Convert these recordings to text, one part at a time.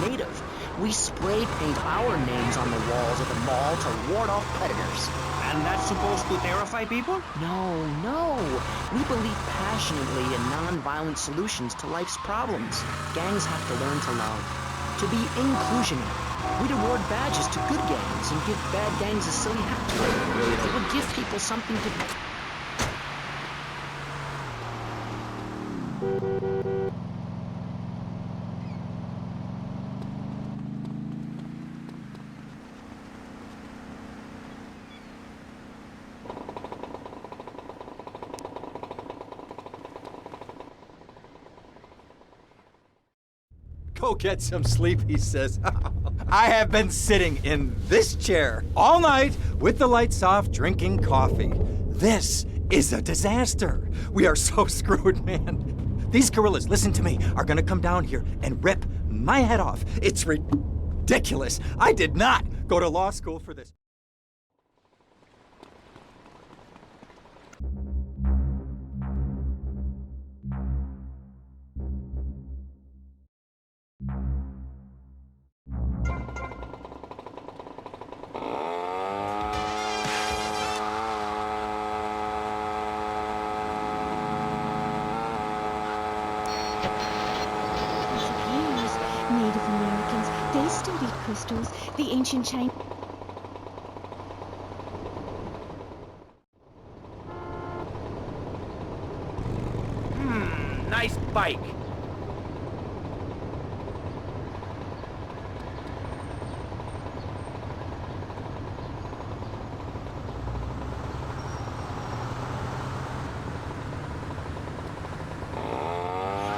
native. We spray paint our names on the walls of the mall to ward off predators. And that's supposed to terrify people? No. We believe passionately in non-violent solutions to life's problems. Gangs have to learn to love, to be inclusionary. We'd award badges to good gangs and give bad gangs a silly hat to it. It would give people something to... Go get some sleep, he says. I have been sitting in this chair all night with the lights off, drinking coffee. This is a disaster. We are so screwed, man. These gorillas, listen to me, are gonna come down here and rip my head off. It's ridiculous. I did not go to law school for this. Native Americans, they studied crystals, the ancient Chinese. Nice bike.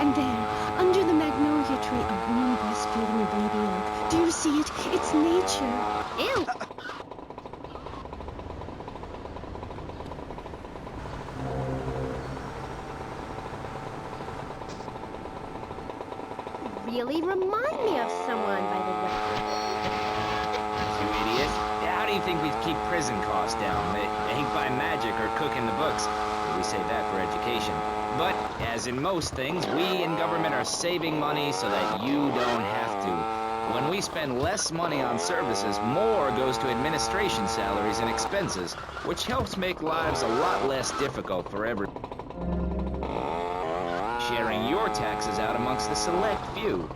And there, under the magnolia tree, a woman breastfeeding a baby elk. Do you see it? It's nature. Ew! Really remind me of someone, by the way. You idiot. How do you think we keep prison costs down? It ain't by magic or cooking the books. We save that for education. But, as in most things, we in government are saving money so that you don't have to. When we spend less money on services, more goes to administration salaries and expenses, which helps make lives a lot less difficult for everyone. Sharing your taxes out amongst the select few.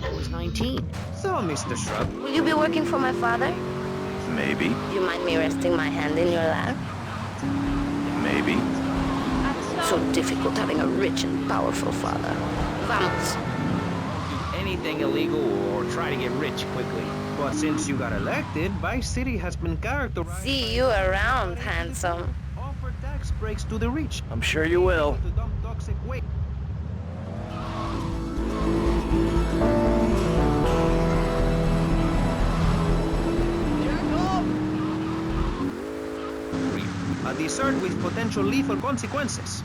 I was 19. So, Mr. Shrub. Will you be working for my father? Maybe. You mind me resting my hand in your lap? Maybe. So difficult having a rich and powerful father. Vamos. Do anything illegal or try to get rich quickly. But since you got elected, Vice City has been characterized... See you around, handsome. Offer tax breaks to the rich. I'm sure you will. To dump toxic waste. A dessert with potential lethal consequences.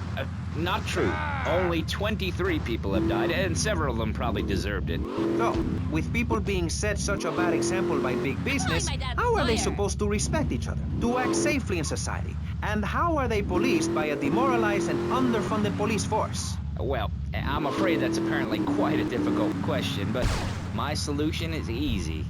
Not true. Only 23 people have died, and several of them probably deserved it. So, with people being set such a bad example by big business, how are they supposed to respect each other, to act safely in society? And how are they policed by a demoralized and underfunded police force? Well, I'm afraid that's apparently quite a difficult question, but my solution is easy.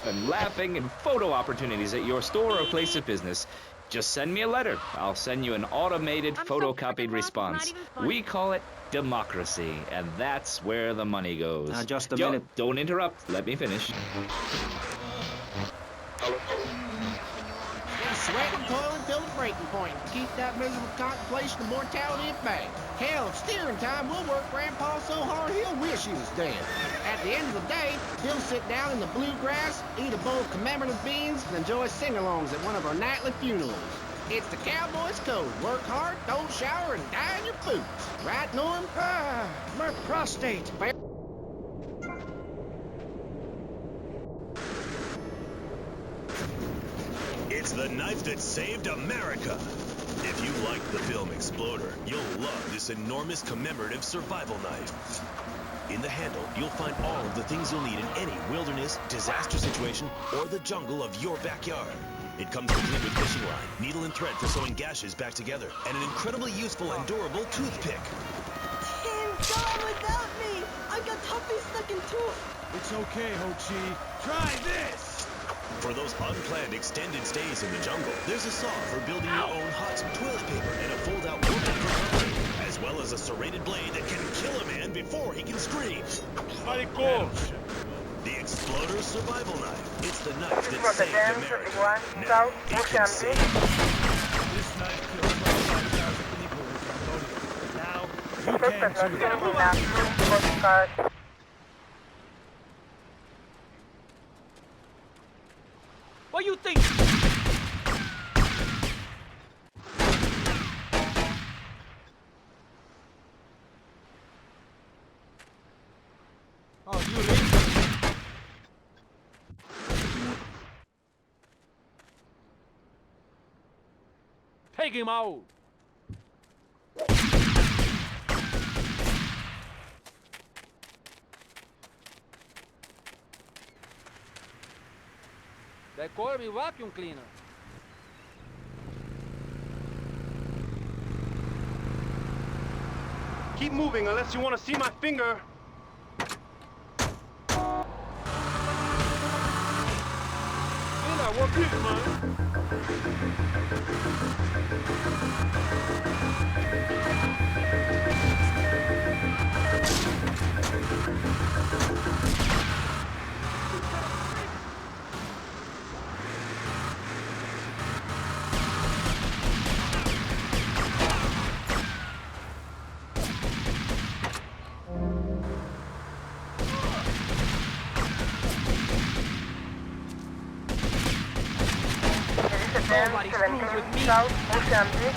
And laughing and photo opportunities at your store or place of business. Just send me a letter. I'll send you an automated photocopied response. We call it democracy, and that's where the money goes. Just a minute. Don't interrupt. Let me finish. sweating, toiling till the breaking point to keep that miserable contemplation of mortality at bay. Hell, if steering time will work Grandpa so hard he'll wish he was dead. At the end of the day, he'll sit down in the bluegrass, eat a bowl of commemorative beans, and enjoy sing-alongs at one of our nightly funerals. It's the cowboy's code. Work hard, don't shower, and die in your boots. Right, Norm? Ah, my prostate. It's the knife that saved America. If you like the film Exploder, you'll love this enormous commemorative survival knife. In the handle, you'll find all of the things you'll need in any wilderness, disaster situation, or the jungle of your backyard. It comes complete with fishing line, needle and thread for sewing gashes back together, and an incredibly useful and durable toothpick. Can't go without me! I got Tuffy stuck in tooth! It's okay, Ho-Chi. Try this! For those unplanned extended stays in the jungle, there's a saw for building your own hut, toilet paper, and a fold-out woman for covering, as well as a serrated blade that can kill a man before he can scream. The Exploder Survival Knife. It's the knife that saved America. Now, it can save. This knife killed 25,000 people in Cambodia. Now, you can too. What you think? Oh, you leave. Take him out. They call me vacuum cleaner. Keep moving unless you want to see my finger. What is man? Nobody screws with me. South Mozambique.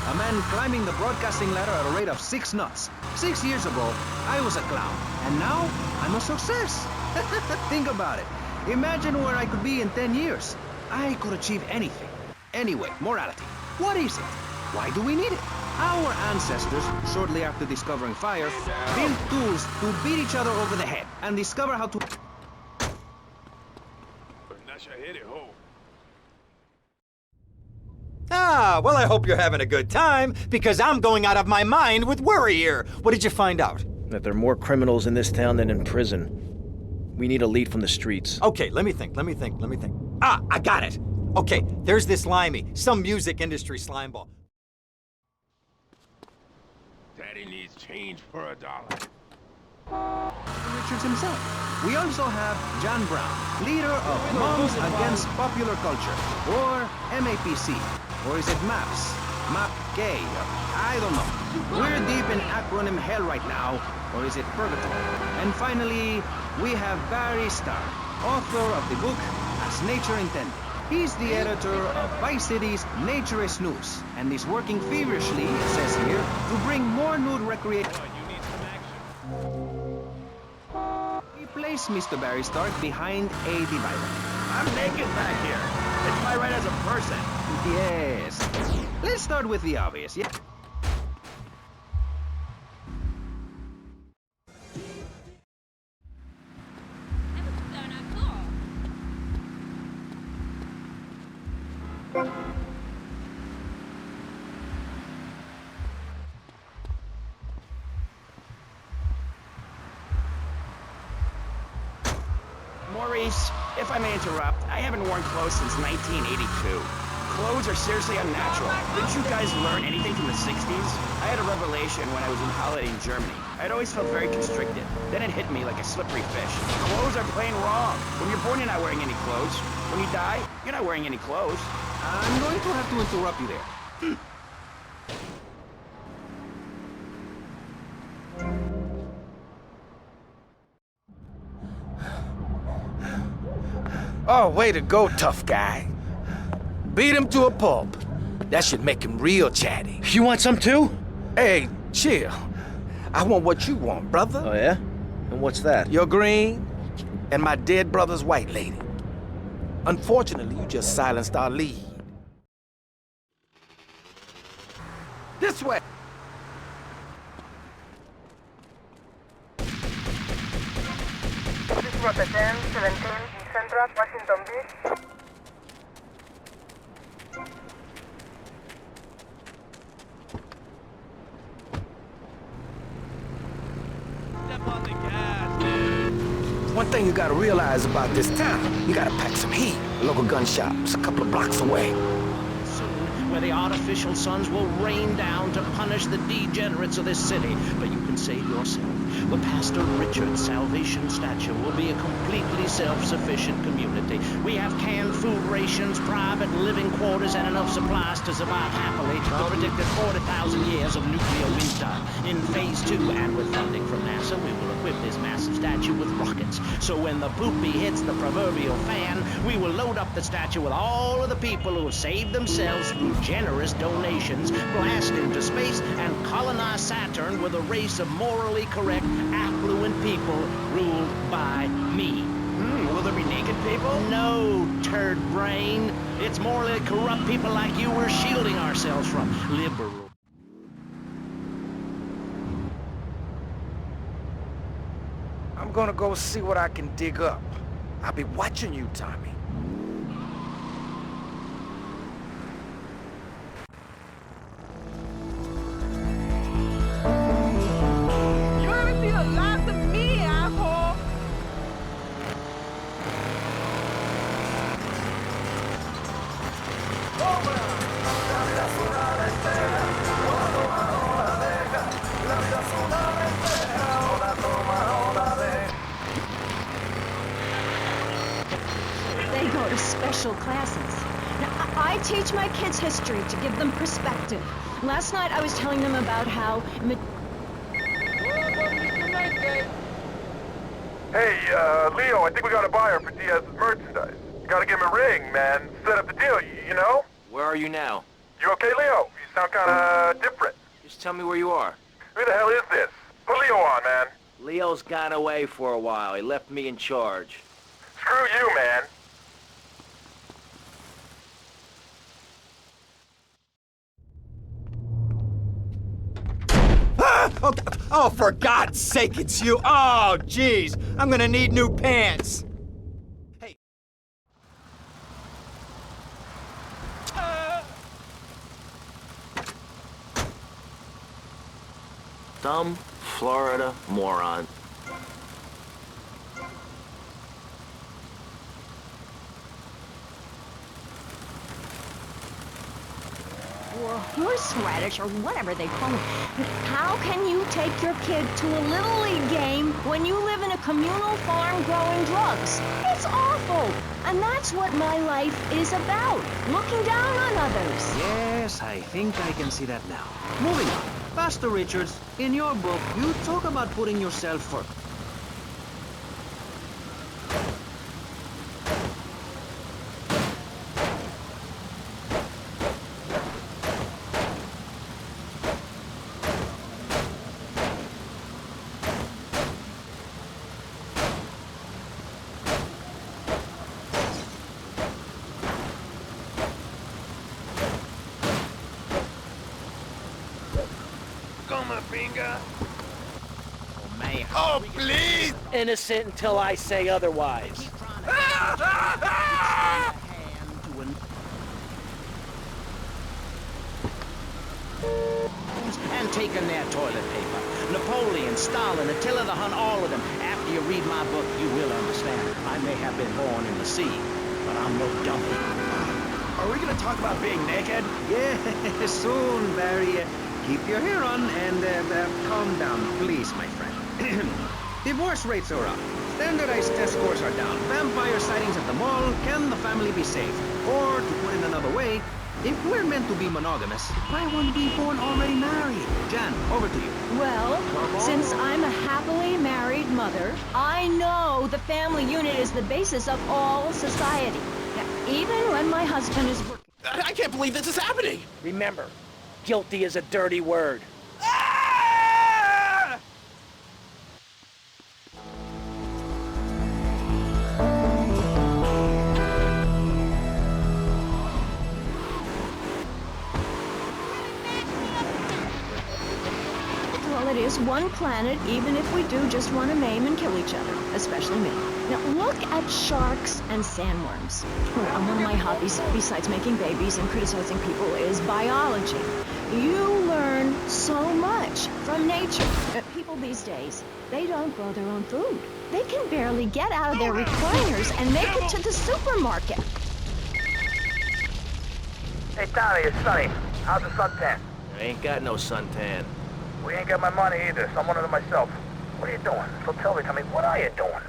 A man climbing the broadcasting ladder at a rate of 6 knots. 6 years ago, I was a clown, and now I'm a success. Think about it. Imagine where I could be in 10 years. I could achieve anything. Anyway, morality. What is it? Why do we need it? Our ancestors, shortly after discovering fire, built tools to beat each other over the head and discover how to... Ah, well, I hope you're having a good time, because I'm going out of my mind with worry here. What did you find out? That there are more criminals in this town than in prison. We need a lead from the streets. Okay, let me think. Ah, I got it. Okay, there's this Limey, some music industry slimeball. Daddy needs change for $1. Richards himself. We also have John Brown, leader of Moms Against Popular Culture, or MAPC. Or is it MAPS? MAP gay? I don't know. We're deep in acronym hell right now. Or is it purgatory? And finally, we have Barry Starr, author of the book As Nature Intended. He's the editor of Vice City's Naturist News, and is working feverishly, it says here, to bring more nude recreation. We place Mr. Barry Stark behind a divider. I'm naked back here. It's my right as a person. Yes. Let's start with the obvious. Yeah. Maurice, if I may interrupt, I haven't worn clothes since 1982. Clothes are seriously unnatural. Didn't you guys learn anything from the 60s? I had a revelation when I was on holiday in Germany. I'd always felt very constricted. Then it hit me like a slippery fish. Clothes are plain wrong. When you're born, you're not wearing any clothes. When you die, you're not wearing any clothes. I'm going to have to interrupt you there. Oh, way to go, tough guy. Beat him to a pulp. That should make him real chatty. You want some too? Hey, chill. I want what you want, brother. Oh, yeah? And what's that? Your green and my dead brother's white lady. Unfortunately, you just silenced our lead. This way. This was a 10-17 in Central Washington Beach. Step on the gas. One thing you gotta realize about this town, you gotta pack some heat. The local gun shop's a couple of blocks away. Soon, where the artificial suns will rain down to punish the degenerates of this city. But you can save yourself. The Pastor Richard Salvation Statue will be a completely self-sufficient community. We have canned food rations, private living quarters, and enough supplies to survive happily the predicted 40,000 years of nuclear winter. In Phase 2, and with funding from NASA, we will equip this massive statue with rockets. So when the poopy hits the proverbial fan, we will load up the statue with all of the people who have saved themselves through generous donations, blast into space, and colonize Saturn with a race of morally correct, affluent people ruled by me. Will there be naked people? No, turd brain. It's morally corrupt people like you we're shielding ourselves from. Liberal. I'm gonna go see what I can dig up. I'll be watching you, Tommy. You haven't seen the last of me, asshole! They go to special classes. Now, I teach my kids history to give them perspective. Last night I was telling them about how... Hey, Leo, I think we got a buyer for Diaz's merchandise. You gotta give him a ring, man. Set up the deal, you know? Where are you now? You okay, Leo? You sound kinda different. Just tell me where you are. Who the hell is this? Put Leo on, man. Leo's gone away for a while. He left me in charge. Screw you, man. Oh, for God's sake, it's you. Oh, jeez. I'm gonna need new pants. Hey. Dumb Florida moron. or horseradish or whatever they call it. How can you take your kid to a Little League game when you live in a communal farm growing drugs? It's awful. And that's what my life is about, looking down on others. Yes, I think I can see that now. Moving on. Pastor Richards, in your book, you talk about putting yourself first. my finger? Oh, man. Oh, please! Innocent until I say otherwise. And taken their toilet paper. Napoleon, Stalin, Attila the Hun, all of them. After you read my book, you will understand. I may have been born in the sea, but I'm no dummy. Are we gonna talk about being naked? Yeah, soon, Barry. Keep your hair on and calm down, please, my friend. Divorce rates are up. Standardized test scores are down. Vampire sightings at the mall. Can the family be saved? Or, to put it another way, if we're meant to be monogamous, why won't we be born already married? Jan, over to you. Well, since I'm a happily married mother, I know the family unit is the basis of all society. Now, even when my husband is working. I can't believe this is happening! Remember, guilty is a dirty word. Well, it is one planet, even if we do just want to maim and kill each other, especially me. Now, look at sharks and sandworms. One of my hobbies, besides making babies and criticizing people, is biology. You learn so much from nature. People these days, they don't grow their own food. They can barely get out of their recliners and make it to the supermarket. Hey, Tommy, it's Sonny. How's the suntan? I ain't got no suntan. We ain't got my money either, so I'm one of them myself. What are you doing? So tell me, Tommy, what are you doing?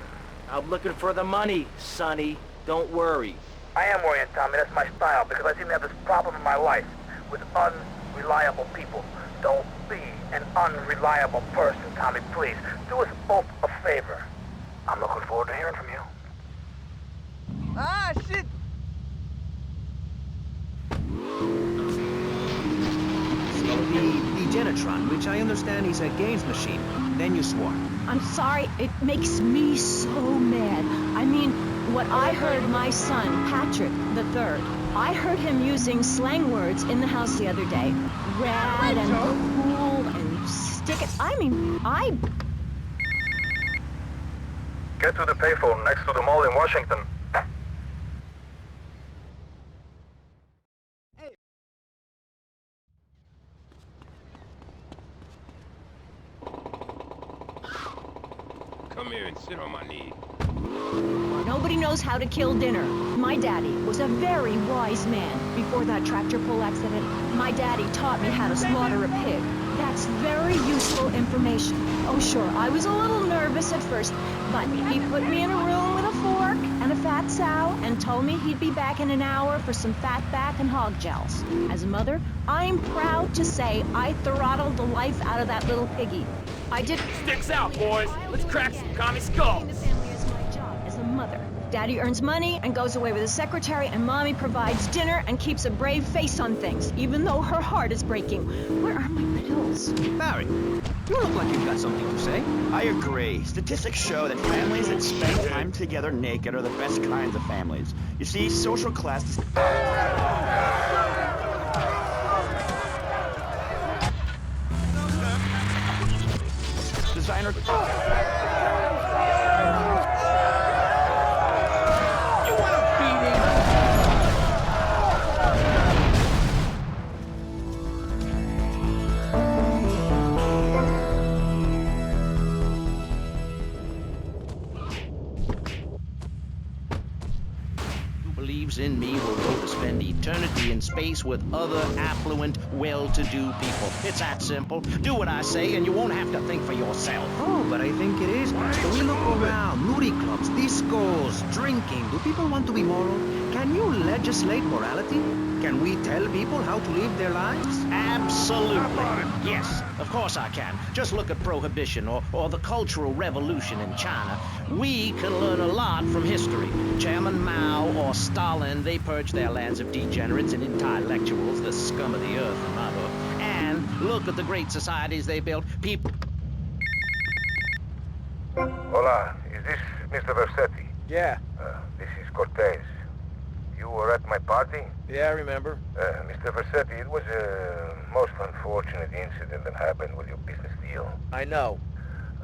I'm looking for the money, Sonny. Don't worry. I am worrying, Tommy. That's my style, because I seem to have this problem in my life with unreliable people. Don't be an unreliable person, Tommy, please. Do us both a favor. I'm looking forward to hearing from you. Ah, shit! The Genetron, which I understand is a games machine. Then you swore. I'm sorry, it makes me so mad. I mean, what I heard my son, Patrick III, I heard him using slang words in the house the other day. Rad and cool and stick it. I mean, Get to the payphone next to the mall in Washington. Come here and sit on my knee. Nobody knows how to kill dinner. My daddy was a very wise man. Before that tractor pull accident, my daddy taught me how to slaughter a pig. That's very useful information. Oh, sure, I was a little nervous at first, but he put me in a room with a fork and a fat sow and told me he'd be back in an hour for some fat back and hog gels. As a mother, I'm proud to say I throttled the life out of that little piggy. I did. Sticks out, boys. Let's crack some commie skulls. The family is my job as a mother. Daddy earns money and goes away with his secretary, and Mommy provides dinner and keeps a brave face on things, even though her heart is breaking. Where are my pills? Barry, you look like you've got something to say. I agree. Statistics show that families that spend time together naked are the best kinds of families. You see, social class... Designer... In me will go to spend eternity in space with other affluent, well-to-do people. It's that simple. Do what I say and you won't have to think for yourself. Oh, but I think it is. Do we look around? Nudie clubs, discos, drinking. Do people want to be moral? Can you legislate morality? Can we tell people how to live their lives? Absolutely. Yes, of course I can. Just look at Prohibition or the Cultural Revolution in China. We can learn a lot from history. Chairman Mao or Stalin, they purged their lands of degenerates and intellectuals, the scum of the earth in my book. And look at the great societies they built. People... Hola, is this Mr. Versetti? Yeah. This is Cortez. You were at my party? Yeah, I remember. Mr. Versetti, it was most unfortunate incident that happened with your business deal. I know.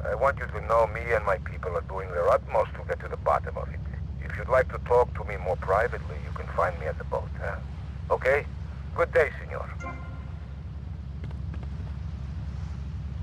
I want you to know me and my people are doing their utmost to get to the bottom of it. If you'd like to talk to me more privately, you can find me at the boat, huh? Okay? Good day, senor.